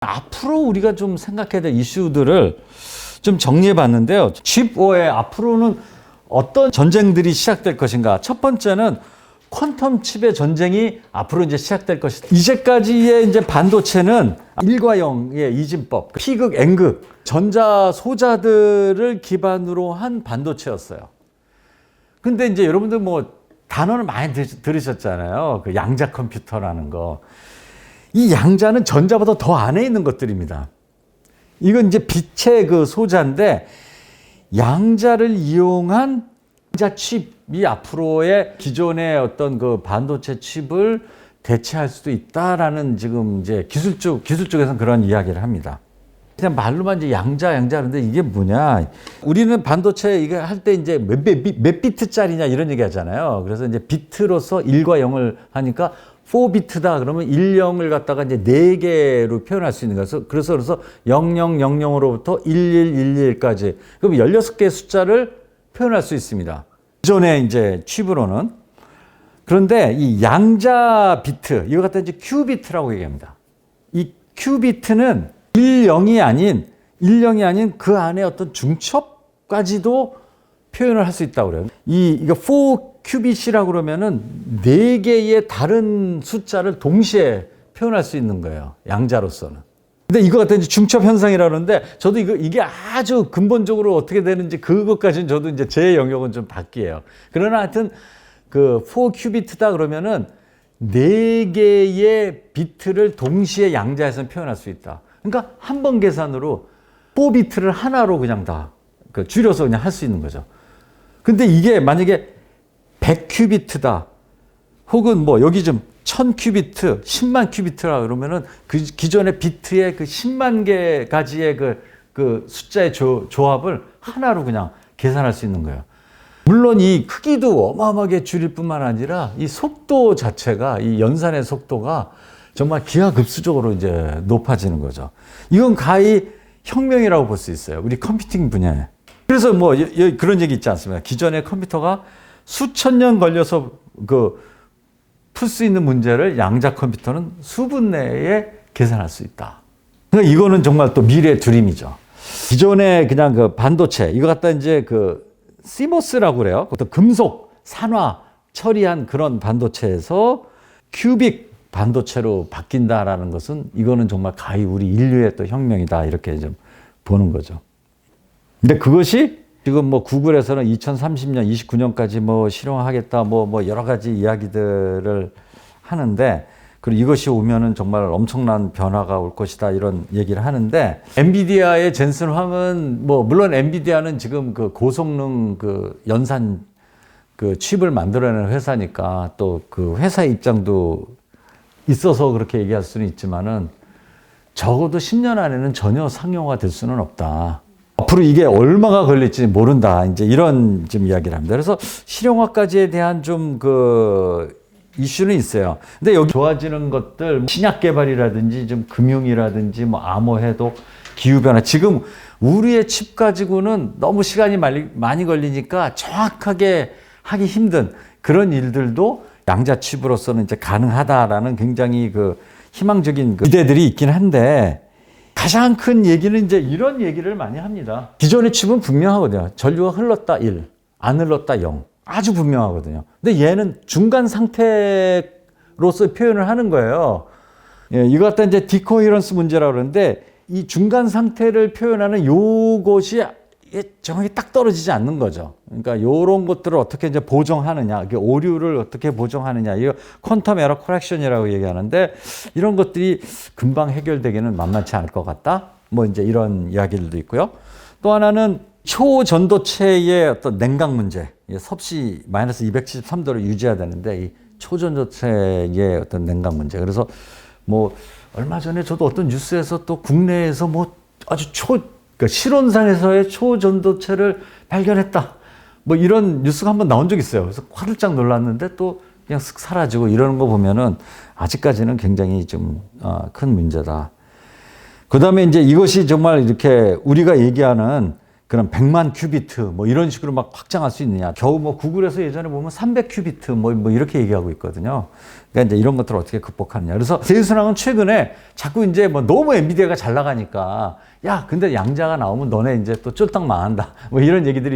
앞으로 우리가 좀 생각해야 될 이슈들을 좀 정리해 봤는데요. 칩5의 앞으로는 어떤 전쟁들이 시작될 것인가. 첫 번째는 퀀텀 칩의 전쟁이 앞으로 이제 시작될 것이다. 이제까지의 이제 반도체는 1과 0의 이진법, P극, N극, 전자 소자들을 기반으로 한 반도체였어요. 근데 이제 여러분들 뭐 단어를 많이 들으셨잖아요. 그 양자 컴퓨터라는 거. 이 양자는 전자보다 더 안에 있는 것들입니다. 이건 이제 빛의 그 소자인데 양자를 이용한 양자 칩이 앞으로의 기존의 어떤 그 반도체 칩을 대체할 수도 있다라는 지금 이제 기술 쪽에서는 그런 이야기를 합니다. 그냥 말로만 이제 양자 하는데 이게 뭐냐? 우리는 반도체 이거 할 때 이제 몇 비트짜리냐 이런 얘기 하잖아요. 그래서 이제 비트로서 1과 0을 하니까 4비트다 그러면 1, 0을 갖다가 이제 4개로 표현할 수 있는 거죠. 그래서 0000으로부터 1111까지. 그럼 16개의 숫자를 표현할 수 있습니다. 기존의 이제 칩으로는. 그런데 이 양자 비트, 이거 갖다 이제 큐비트라고 얘기합니다. 이 큐비트는 10이 아닌 그 안에 어떤 중첩까지도 표현을 할 수 있다고 그래요. 이거 4큐빗이라고 그러면은 4개의 다른 숫자를 동시에 표현할 수 있는 거예요. 양자로서는. 근데 이거 같은 중첩 현상이라고 그러는데 저도 이게 아주 근본적으로 어떻게 되는지 그것까지는 저도 이제 제 영역은 좀 밖이에요. 그러나 하여튼 그 4큐비트다 그러면은 4개의 비트를 동시에 양자에서 표현할 수 있다. 그러니까 한 번 계산으로 4비트를 하나로 그냥 다 줄여서 그냥 할 수 있는 거죠. 근데 이게 만약에 100큐비트다 혹은 뭐 여기 좀 1000큐비트, 10만 큐비트라 그러면은 그 기존의 비트의 그 10만 개 가지의 그 숫자의 조합을 하나로 그냥 계산할 수 있는 거예요. 물론 이 크기도 어마어마하게 줄일 뿐만 아니라 이 속도 자체가 이 연산의 속도가 정말 기하급수적으로 이제 높아지는 거죠. 이건 가히 혁명이라고 볼 수 있어요. 우리 컴퓨팅 분야에. 그래서 뭐 그런 얘기 있지 않습니까? 기존의 컴퓨터가 수천 년 걸려서 풀 수 있는 문제를 양자 컴퓨터는 수분 내에 계산할 수 있다. 그러니까 이거는 정말 또 미래의 드림이죠. 기존의 그냥 그 반도체, 이거 갖다 이제 그 CMOS라고 그래요. 어떤 금속, 산화 처리한 그런 반도체에서 큐빅 반도체로 바뀐다라는 것은 이거는 정말 가히 우리 인류의 또 혁명이다. 이렇게 좀 보는 거죠. 근데 그것이 지금 뭐 구글에서는 2030년, 29년까지 뭐 실용하겠다, 뭐 여러 가지 이야기들을 하는데, 그리고 이것이 오면은 정말 엄청난 변화가 올 것이다, 이런 얘기를 하는데, 엔비디아의 젠슨 황은 뭐, 물론 엔비디아는 지금 그 고성능 그 연산 그 칩을 만들어내는 회사니까 또 그 회사의 입장도 있어서 그렇게 얘기할 수는 있지만은 적어도 10년 안에는 전혀 상용화 될 수는 없다. 앞으로 이게 얼마가 걸릴지 모른다. 이제 이런 좀 이야기를 합니다. 그래서 실용화까지에 대한 좀 그 이슈는 있어요. 근데 여기 좋아지는 것들, 신약 개발이라든지 좀 금융이라든지 뭐 암호 해독, 기후변화. 지금 우리의 칩 가지고는 너무 시간이 많이 걸리니까 정확하게 하기 힘든 그런 일들도 양자 칩으로서는 이제 가능하다라는 굉장히 그 희망적인 기대들이 있긴 한데, 가장 큰 얘기는 이제 이런 얘기를 많이 합니다. 기존의 칩은 분명하거든요. 전류가 흘렀다 1, 안 흘렀다 0. 아주 분명하거든요. 근데 얘는 중간 상태로서 표현을 하는 거예요. 예, 이거 갖다 이제 디코헤런스 문제라고 그러는데, 이 중간 상태를 표현하는 요것이 정확히 딱 떨어지지 않는 거죠. 그러니까 요런 것들을 어떻게 이제 보정하느냐, 오류를 어떻게 보정하느냐, 이거 퀀텀 에러 커렉션이라고 얘기하는데, 이런 것들이 금방 해결되기는 만만치 않을 것 같다. 뭐 이제 이런 이야기들도 있고요. 또 하나는 초전도체의 어떤 냉각 문제, 섭씨 마이너스 273도를 유지해야 되는데, 이 초전도체의 어떤 냉각 문제. 그래서 뭐 얼마 전에 저도 어떤 뉴스에서 또 국내에서 뭐 아주 그러니까 실온상에서의 초전도체를 발견했다. 뭐 이런 뉴스가 한번 나온 적이 있어요. 그래서 화들짝 놀랐는데 또 그냥 쓱 사라지고 이러는 거 보면은 아직까지는 굉장히 좀 큰 문제다. 그 다음에 이제 이것이 정말 이렇게 우리가 얘기하는 그런 100만 큐비트 뭐 이런 식으로 막 확장할 수 있느냐. 겨우 뭐 구글에서 예전에 보면 300 큐비트 뭐 이렇게 얘기하고 있거든요. 그러니까 이제 이런 것들을 어떻게 극복하느냐. 그래서 제이슨왕은 최근에 자꾸 이제 뭐 너무 엔비디아가 잘 나가니까 야, 근데 양자가 나오면 너네 이제 또 쫄딱 망한다. 뭐 이런 얘기들이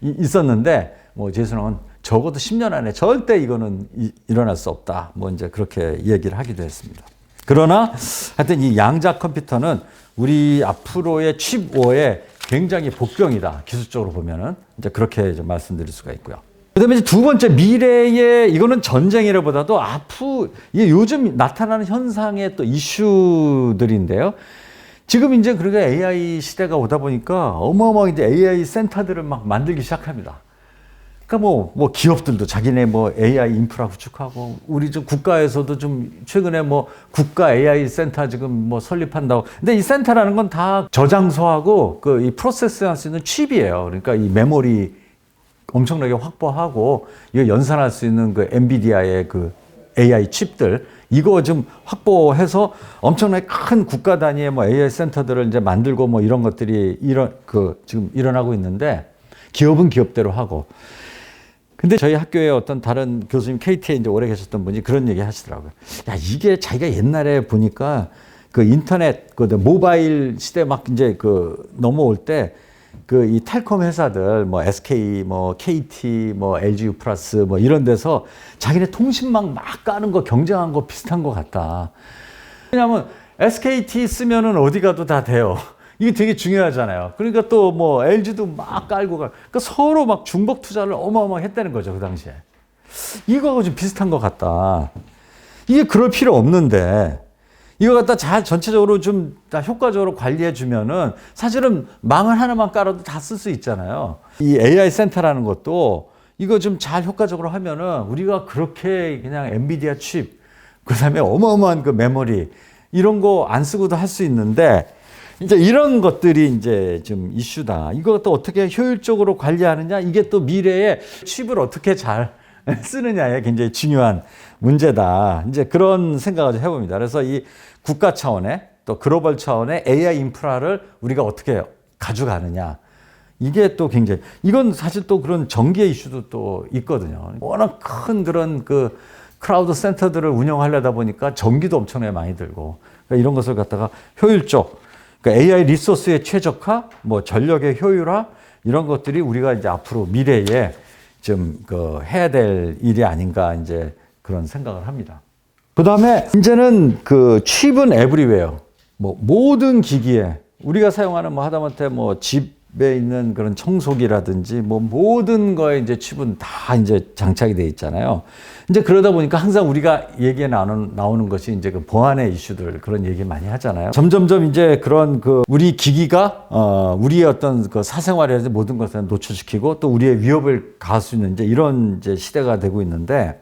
있었는데 뭐 제이슨왕은 적어도 10년 안에 절대 이거는 일어날 수 없다. 뭐 이제 그렇게 얘기를 하기도 했습니다. 그러나 하여튼 이 양자 컴퓨터는 우리 앞으로의 칩5의 굉장히 복병이다. 기술적으로 보면은 이제 그렇게 좀 말씀드릴 수가 있고요. 그다음에 이제 두 번째 미래의 이거는 전쟁이라보다도 이게 요즘 나타나는 현상의 또 이슈들인데요. 지금 이제 그러니까 AI 시대가 오다 보니까 어마어마하게 이제 AI 센터들을 막 만들기 시작합니다. 그러니까 뭐 기업들도 자기네 뭐 AI 인프라 구축하고 우리 좀 국가에서도 좀 최근에 뭐 국가 AI 센터 지금 뭐 설립한다고. 근데 이 센터라는 건 다 저장소하고 그 이 프로세스할 수 있는 칩이에요. 그러니까 이 메모리 엄청나게 확보하고 이거 연산할 수 있는 그 엔비디아의 그 AI 칩들 이거 좀 확보해서 엄청나게 큰 국가 단위의 뭐 AI 센터들을 이제 만들고 뭐 이런 것들이 지금 일어나고 있는데 기업은 기업대로 하고. 근데 저희 학교에 어떤 다른 교수님 KT에 이제 오래 계셨던 분이 그런 얘기 하시더라고요. 야, 이게 자기가 옛날에 보니까 그 인터넷, 그 모바일 시대 막 이제 그 넘어올 때 그 이 텔콤 회사들 뭐 SK, 뭐 KT, 뭐 LG U+, 뭐 이런 데서 자기네 통신망 막 까는 거 경쟁한 거 비슷한 것 같다. 왜냐하면 SKT 쓰면은 어디 가도 다 돼요. 이게 되게 중요하잖아요. 그러니까 또 뭐 LG도 막 깔고 그러니까 서로 막 중복 투자를 어마어마하게 했다는 거죠, 그 당시에. 이거하고 좀 비슷한 것 같다. 이게 그럴 필요 없는데 이거 갖다 잘 전체적으로 좀 다 효과적으로 관리해 주면은 사실은 망을 하나만 깔아도 다 쓸 수 있잖아요. 이 AI 센터라는 것도 이거 좀 잘 효과적으로 하면은 우리가 그렇게 그냥 엔비디아 칩, 그다음에 어마어마한 그 메모리 이런 거 안 쓰고도 할 수 있는데 이제 이런 것들이 이제 좀 이슈다. 이거 또 어떻게 효율적으로 관리하느냐? 이게 또 미래에 칩을 어떻게 잘 쓰느냐에 굉장히 중요한 문제다. 이제 그런 생각을 해봅니다. 그래서 이 국가 차원의 또 글로벌 차원의 AI 인프라를 우리가 어떻게 가져가느냐. 이게 또 굉장히, 이건 사실 또 그런 전기의 이슈도 또 있거든요. 워낙 큰 그런 그 크라우드 센터들을 운영하려다 보니까 전기도 엄청나게 많이 들고 그러니까 이런 것을 갖다가 효율적, 그러니까 AI 리소스의 최적화, 뭐 전력의 효율화 이런 것들이 우리가 이제 앞으로 미래에 좀 그 해야 될 일이 아닌가 이제 그런 생각을 합니다. 그 다음에 이제는 그 칩은 에브리웨어, 뭐 모든 기기에 우리가 사용하는 뭐 하다못해 뭐 집에 있는 그런 청소기라든지 뭐 모든 거에 이제 칩은 다 이제 장착이 돼 있잖아요. 이제 그러다 보니까 항상 우리가 얘기에 나오는 것이 이제 그 보안의 이슈들 그런 얘기 많이 하잖아요. 점점점 이제 그런 그 우리 기기가 우리의 어떤 그 사생활에 모든 것을 노출시키고 또 우리의 위협을 가할 수 있는 이제 이런 이제 시대가 되고 있는데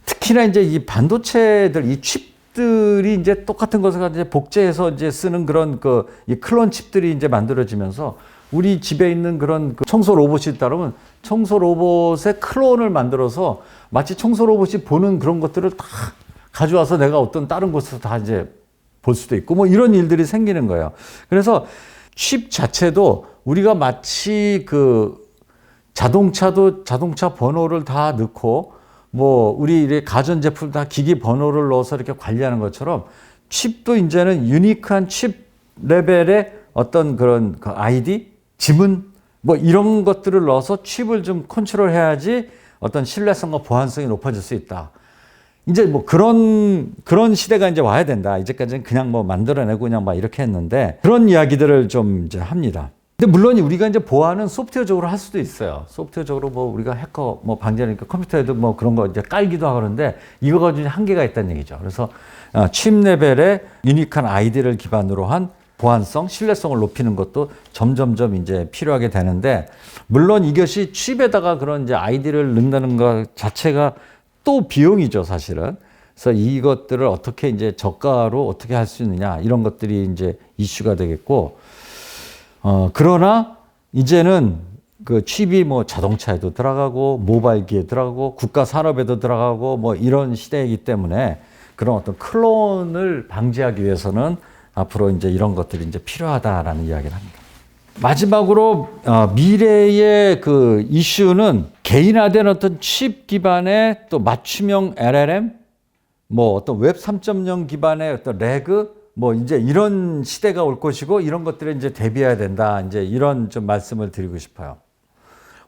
특히나 이제 이 반도체들 이 칩들이 이제 똑같은 것을 이제 복제해서 이제 쓰는 그런 그 이 클론 칩들이 이제 만들어지면서 우리 집에 있는 그런 그 청소 로봇이 따르면 청소 로봇의 클론을 만들어서 마치 청소 로봇이 보는 그런 것들을 다 가져와서 내가 어떤 다른 곳에서 다 이제 볼 수도 있고 뭐 이런 일들이 생기는 거예요. 그래서 칩 자체도 우리가 마치 그 자동차도 자동차 번호를 다 넣고 뭐 우리 가전제품 다 기기 번호를 넣어서 이렇게 관리하는 것처럼 칩도 이제는 유니크한 칩 레벨의 어떤 그런 그 아이디, 지문 뭐 이런 것들을 넣어서 칩을 좀 컨트롤해야지 어떤 신뢰성과 보안성이 높아질 수 있다. 이제 뭐 그런 시대가 이제 와야 된다. 이제까지는 그냥 뭐 만들어내고 그냥 막 이렇게 했는데 그런 이야기들을 좀 이제 합니다. 근데 물론 우리가 이제 보안은 소프트웨어적으로 할 수도 있어요. 소프트웨어적으로 뭐 우리가 해커 뭐 방지하니까 컴퓨터에도 뭐 그런 거 이제 깔기도 하고 그러는데 이거 가지고 한계가 있다는 얘기죠. 그래서 칩 레벨의 유니크한 아이디를 기반으로 한 보안성, 신뢰성을 높이는 것도 점점점 이제 필요하게 되는데 물론 이것이 칩에다가 그런 이제 아이디를 넣는다는 것 자체가 또 비용이죠, 사실은. 그래서 이것들을 어떻게 이제 저가로 어떻게 할 수 있느냐 이런 것들이 이제 이슈가 되겠고 그러나 이제는 그 칩이 뭐 자동차에도 들어가고 모바일기에 들어가고 국가 산업에도 들어가고 뭐 이런 시대이기 때문에 그런 어떤 클론을 방지하기 위해서는 앞으로 이제 이런 것들이 이제 필요하다라는 이야기를 합니다. 마지막으로 미래의 그 이슈는 개인화된 어떤 칩 기반의 또 맞춤형 LLM, 뭐 어떤 웹 3.0 기반의 어떤 레그, 뭐 이제 이런 시대가 올 것이고 이런 것들에 이제 대비해야 된다. 이제 이런 좀 말씀을 드리고 싶어요.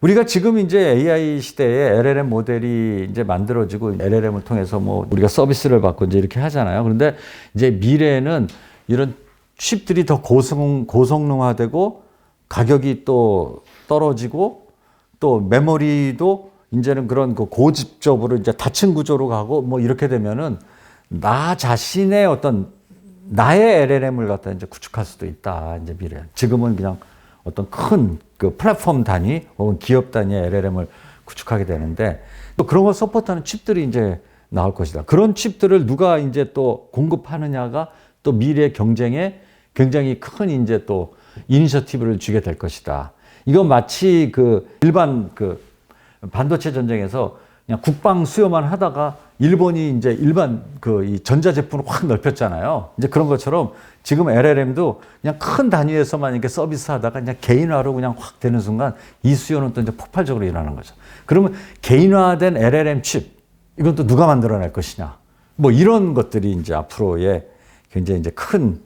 우리가 지금 이제 AI 시대에 LLM 모델이 이제 만들어지고 LLM을 통해서 뭐 우리가 서비스를 받고 이제 이렇게 하잖아요. 그런데 이제 미래에는 이런 칩들이 더 고성능화되고 가격이 또 떨어지고 또 메모리도 이제는 그런 그 고집적으로 이제 다층 구조로 가고 뭐 이렇게 되면은 나 자신의 어떤 나의 LLM을 갖다 이제 구축할 수도 있다. 이제 미래. 지금은 그냥 어떤 큰 그 플랫폼 단위 혹은 기업 단위의 LLM을 구축하게 되는데 또 그런 걸 서포트하는 칩들이 이제 나올 것이다. 그런 칩들을 누가 이제 또 공급하느냐가 또 미래 경쟁에 굉장히 큰 이제 또 이니셔티브를 주게 될 것이다. 이건 마치 그 일반 그 반도체 전쟁에서 그냥 국방 수요만 하다가 일본이 이제 일반 그 이 전자제품을 확 넓혔잖아요. 이제 그런 것처럼 지금 LLM도 그냥 큰 단위에서만 이렇게 서비스 하다가 그냥 개인화로 그냥 확 되는 순간 이 수요는 또 이제 폭발적으로 일어나는 거죠. 그러면 개인화된 LLM 칩, 이건 또 누가 만들어낼 것이냐. 뭐 이런 것들이 이제 앞으로의 굉장히 이제 큰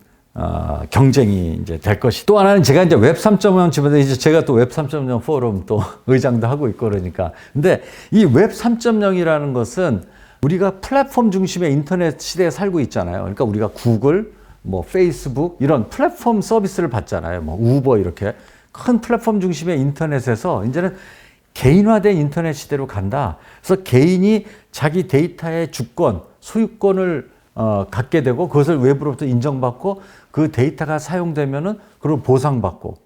경쟁이 이제 될 것이. 또 하나는 제가 이제 웹 3.0 집안에 이제 제가 또 웹 3.0 포럼 또 의장도 하고 있고 그러니까. 근데 이 웹 3.0이라는 것은 우리가 플랫폼 중심의 인터넷 시대에 살고 있잖아요. 그러니까 우리가 구글, 뭐 페이스북 이런 플랫폼 서비스를 받잖아요. 뭐 우버 이렇게 큰 플랫폼 중심의 인터넷에서 이제는 개인화된 인터넷 시대로 간다. 그래서 개인이 자기 데이터의 주권, 소유권을 갖게 되고 그것을 외부로부터 인정받고 그 데이터가 사용되면은 그걸 보상받고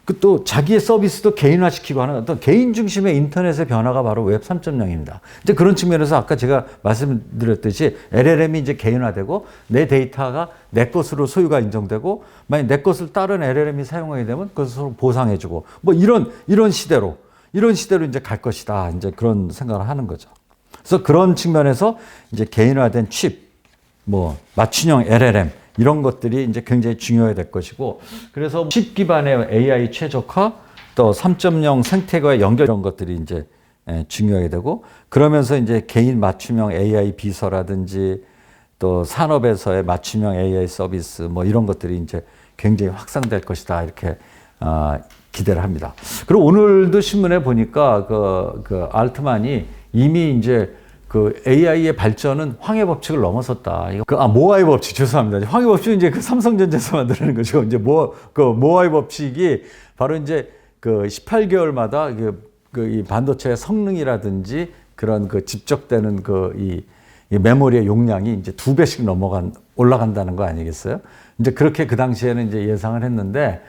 그 또 자기의 서비스도 개인화시키고 하는 어떤 개인 중심의 인터넷의 변화가 바로 웹 3.0입니다. 이제 그런 측면에서 아까 제가 말씀드렸듯이 LLM이 이제 개인화되고 내 데이터가 내 것으로 소유가 인정되고 만약 내 것을 다른 LLM이 사용하게 되면 그것을 서로 보상해주고 뭐 이런 시대로 이제 갈 것이다. 이제 그런 생각을 하는 거죠. 그래서 그런 측면에서 이제 개인화된 칩, 뭐 맞춤형 LLM 이런 것들이 이제 굉장히 중요해야 될 것이고 그래서 칩 기반의 AI 최적화 또 3.0 생태계와의 연결 이런 것들이 이제 중요하게 되고 그러면서 이제 개인 맞춤형 AI 비서라든지 또 산업에서의 맞춤형 AI 서비스 뭐 이런 것들이 이제 굉장히 확산될 것이다 이렇게 기대를 합니다. 그리고 오늘도 신문에 보니까 그 알트만이 이미 이제 그 AI의 발전은 황해 법칙을 넘어섰다. 모아의 법칙, 죄송합니다. 황해 법칙은 이제 그 삼성전자에서 만드는 거죠. 이제 모아의 법칙이 바로 이제 그 18개월마다 이 반도체의 성능이라든지 그런 그 집적되는 이 메모리의 용량이 이제 2배씩 올라간다는 거 아니겠어요? 이제 그렇게 그 당시에는 이제 예상을 했는데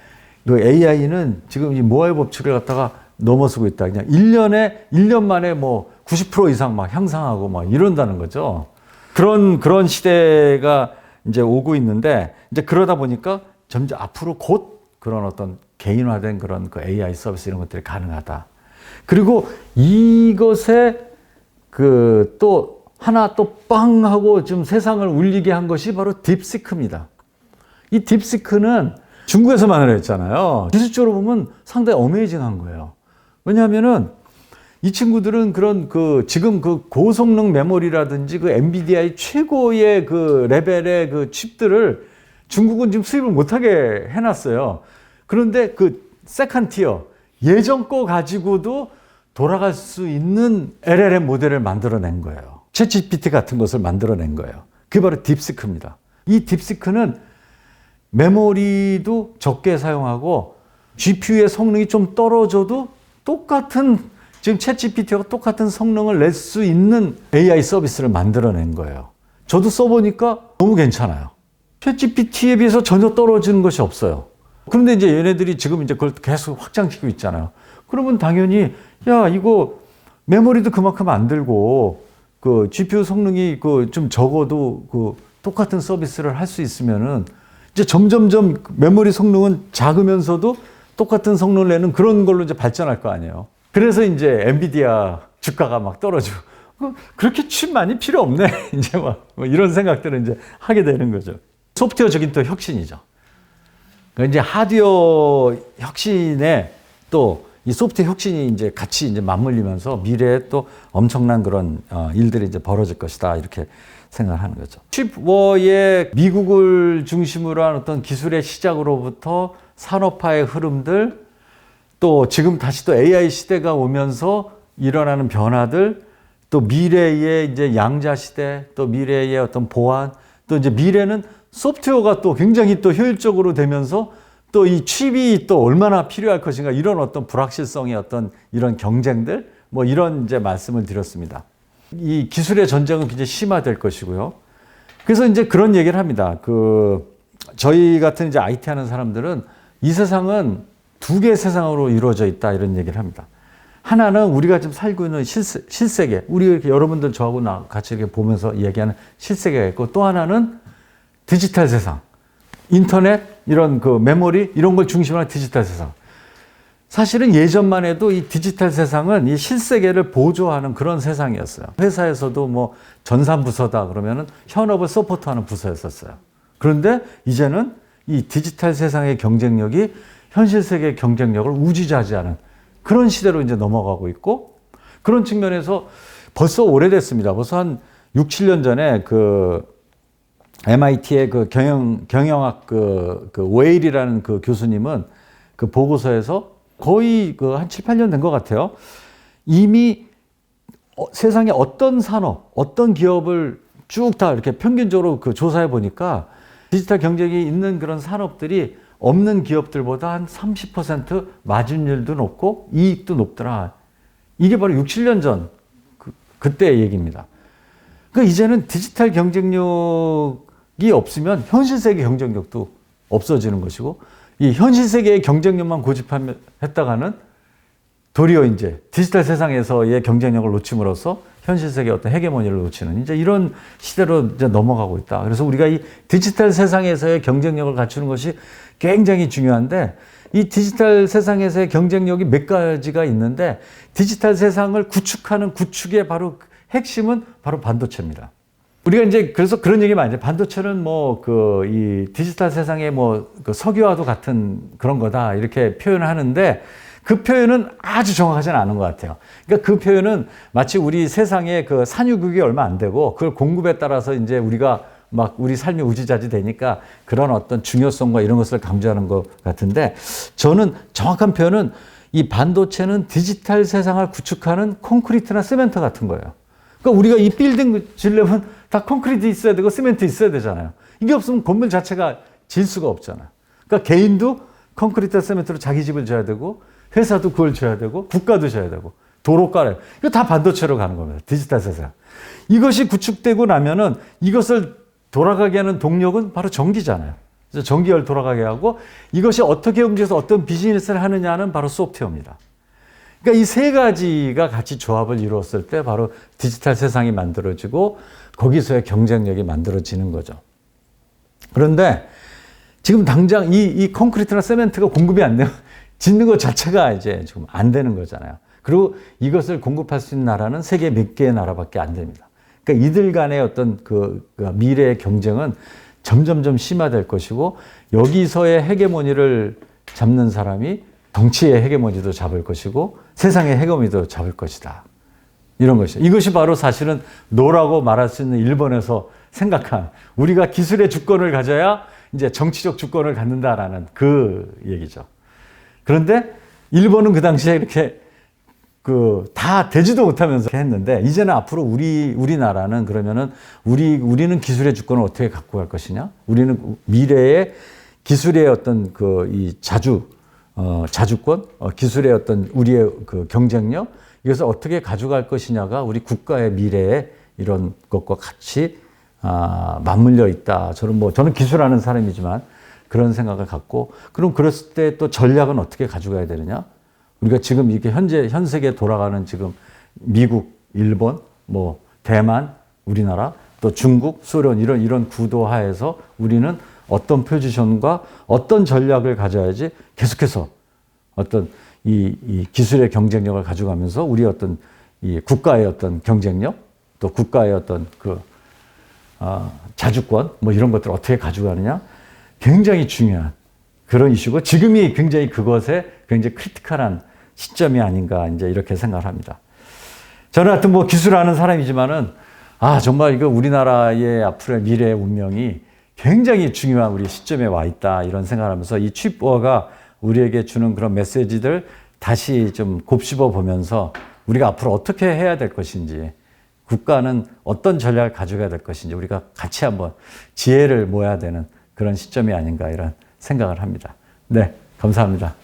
그 AI는 지금 이 모아의 법칙을 갖다가 넘어서고 있다. 그냥 1년 만에 뭐 90% 이상 막 향상하고 막 이런다는 거죠. 그런 시대가 이제 오고 있는데 이제 그러다 보니까 점점 앞으로 곧 그런 어떤 개인화된 그런 그 AI 서비스 이런 것들이 가능하다. 그리고 이것에 그 또 하나 또 빵 하고 좀 세상을 울리게 한 것이 바로 딥시크입니다. 이 딥시크는 중국에서 만들어냈잖아요. 기술적으로 보면 상당히 어메이징한 거예요. 왜냐하면은 이 친구들은 그런 지금 그 고성능 메모리라든지 그 엔비디아의 최고의 그 레벨의 그 칩들을 중국은 지금 수입을 못하게 해놨어요. 그런데 그 세컨 티어 예전 거 가지고도 돌아갈 수 있는 LLM 모델을 만들어낸 거예요. 챗GPT 같은 것을 만들어낸 거예요. 그게 바로 딥시크입니다. 이 딥시크는 메모리도 적게 사용하고 GPU의 성능이 좀 떨어져도 똑같은 지금 챗GPT와 똑같은 성능을 낼 수 있는 AI 서비스를 만들어낸 거예요. 저도 써보니까 너무 괜찮아요. 챗GPT에 비해서 전혀 떨어지는 것이 없어요. 그런데 이제 얘네들이 지금 이제 그걸 계속 확장시키고 있잖아요. 그러면 당연히 야 이거 메모리도 그만큼 안 들고 그 GPU 성능이 좀 적어도 똑같은 서비스를 할 수 있으면은 이제 점점점 메모리 성능은 작으면서도 똑같은 성능을 내는 그런 걸로 이제 발전할 거 아니에요. 그래서 이제 엔비디아 주가가 막 떨어지고 그렇게 칩 많이 필요 없네. 이제 뭐 이런 생각들을 이제 하게 되는 거죠. 소프트웨어적인 또 혁신이죠. 그러니까 이제 하드웨어 혁신에 또 이 소프트웨어 혁신이 이제 같이 이제 맞물리면서 미래에 또 엄청난 그런 일들이 이제 벌어질 것이다. 이렇게 생각을 하는 거죠. 칩워의 미국을 중심으로 한 어떤 기술의 시작으로부터 산업화의 흐름들, 또 지금 다시 또 AI 시대가 오면서 일어나는 변화들, 또 미래의 이제 양자 시대, 또 미래의 어떤 보안, 또 이제 미래는 소프트웨어가 또 굉장히 또 효율적으로 되면서 또 이 칩이 또 얼마나 필요할 것인가, 이런 어떤 불확실성의 어떤 이런 경쟁들, 뭐 이런 이제 말씀을 드렸습니다. 이 기술의 전쟁은 굉장히 심화될 것이고요. 그래서 이제 그런 얘기를 합니다. 저희 같은 이제 IT 하는 사람들은 이 세상은 두 개의 세상으로 이루어져 있다, 이런 얘기를 합니다. 하나는 우리가 지금 살고 있는 실세계, 우리 이렇게 여러분들 저하고 같이 이렇게 보면서 얘기하는 실세계가 있고, 또 하나는 디지털 세상, 인터넷, 이런 메모리, 이런 걸 중심으로 한 디지털 세상. 사실은 예전만 해도 이 디지털 세상은 이 실세계를 보조하는 그런 세상이었어요. 회사에서도 뭐 전산부서다 그러면은 현업을 서포트하는 부서였었어요. 그런데 이제는 이 디지털 세상의 경쟁력이 현실 세계의 경쟁력을 우지좌지하는 그런 시대로 이제 넘어가고 있고, 그런 측면에서 벌써 오래됐습니다. 벌써 한 6, 7년 전에 MIT의 경영학 웨일이라는 교수님은 보고서에서 거의 한 7, 8년 된 것 같아요. 이미 세상에 어떤 산업, 어떤 기업을 쭉 다 이렇게 평균적으로 조사해 보니까 디지털 경쟁이 있는 그런 산업들이 없는 기업들보다 한 30% 마진율도 높고 이익도 높더라. 이게 바로 6, 7년 전 그때의 얘기입니다. 그러니까 이제는 디지털 경쟁력이 없으면 현실 세계 경쟁력도 없어지는 것이고, 이 현실 세계의 경쟁력만 고집했다가는 도리어 이제 디지털 세상에서의 경쟁력을 놓침으로써 현실 세계의 어떤 헤게모니를 놓치는 이제 이런 시대로 이제 넘어가고 있다. 그래서 우리가 이 디지털 세상에서의 경쟁력을 갖추는 것이 굉장히 중요한데, 이 디지털 세상에서의 경쟁력이 몇 가지가 있는데, 디지털 세상을 구축하는 구축의 바로 핵심은 바로 반도체입니다. 우리가 이제 그래서 그런 얘기 많이 해요. 반도체는 이 디지털 세상의 석유와도 같은 그런 거다, 이렇게 표현을 하는데, 그 표현은 아주 정확하지는 않은 것 같아요. 그러니까 그 표현은 마치 우리 세상에 산유국이 얼마 안 되고 그걸 공급에 따라서 이제 우리가 우리 삶이 우지자지 되니까 그런 어떤 중요성과 이런 것을 강조하는 것 같은데, 저는 정확한 표현은 이 반도체는 디지털 세상을 구축하는 콘크리트나 시멘트 같은 거예요. 그러니까 우리가 이 빌딩 지으려면 다 콘크리트 있어야 되고 시멘트 있어야 되잖아요. 이게 없으면 건물 자체가 질 수가 없잖아요. 그러니까 개인도 콘크리트 시멘트로 자기 집을 져야 되고, 회사도 그걸 져야 되고, 국가도 져야 되고, 도로 깔아요. 이거 다 반도체로 가는 겁니다. 디지털 세상. 이것이 구축되고 나면은 이것을 돌아가게 하는 동력은 바로 전기잖아요. 그래서 전기를 돌아가게 하고, 이것이 어떻게 움직여서 어떤 비즈니스를 하느냐는 바로 소프트웨어입니다. 그러니까 이 세 가지가 같이 조합을 이루었을 때 바로 디지털 세상이 만들어지고 거기서의 경쟁력이 만들어지는 거죠. 그런데 지금 당장 이 콘크리트나 세멘트가 공급이 안 되면 짓는 것 자체가 이제 지금 안 되는 거잖아요. 그리고 이것을 공급할 수 있는 나라는 세계 몇 개의 나라밖에 안 됩니다. 그러니까 이들 간의 어떤 미래의 경쟁은 점점점 심화될 것이고, 여기서의 헤게모니를 잡는 사람이 정치의 헤게모니도 잡을 것이고 세상의 헤게모니도 잡을 것이다. 이런 것이죠. 이것이 바로 사실은 노라고 말할 수 있는 일본에서 생각한, 우리가 기술의 주권을 가져야 이제 정치적 주권을 갖는다라는 그 얘기죠. 그런데 일본은 그 당시에 이렇게 다 되지도 못하면서 했는데, 이제는 앞으로 우리나라는 그러면은 우리는 기술의 주권을 어떻게 갖고 갈 것이냐? 우리는 미래의 기술의 어떤 이 자주권, 기술의 어떤 우리의 경쟁력, 이것을 어떻게 가져갈 것이냐가 우리 국가의 미래에 이런 것과 같이 맞물려 있다. 저는 기술하는 사람이지만 그런 생각을 갖고, 그럼 그랬을 때 또 전략은 어떻게 가져가야 되느냐? 우리가 지금 이게 현 세계에 돌아가는 지금 미국, 일본, 대만, 우리나라, 또 중국, 소련, 이런 구도 하에서 우리는 어떤 포지션과 어떤 전략을 가져야지 계속해서 어떤 이 기술의 경쟁력을 가져가면서 우리 어떤 이 국가의 어떤 경쟁력, 또 국가의 어떤 자주권, 이런 것들을 어떻게 가져가느냐, 굉장히 중요한 그런 이슈고 지금이 굉장히 그것에 굉장히 크리티컬한 시점이 아닌가 이제 이렇게 생각을 합니다. 저는 하여튼 뭐 기술하는 사람이지만은 정말 이거 우리나라의 앞으로의 미래의 운명이 굉장히 중요한 우리 시점에 와 있다 이런 생각을 하면서 이 칩워가 우리에게 주는 그런 메시지들 다시 좀 곱씹어 보면서 우리가 앞으로 어떻게 해야 될 것인지 국가는 어떤 전략을 가져가야 될 것인지 우리가 같이 한번 지혜를 모아야 되는 그런 시점이 아닌가 이런 생각을 합니다. 네, 감사합니다.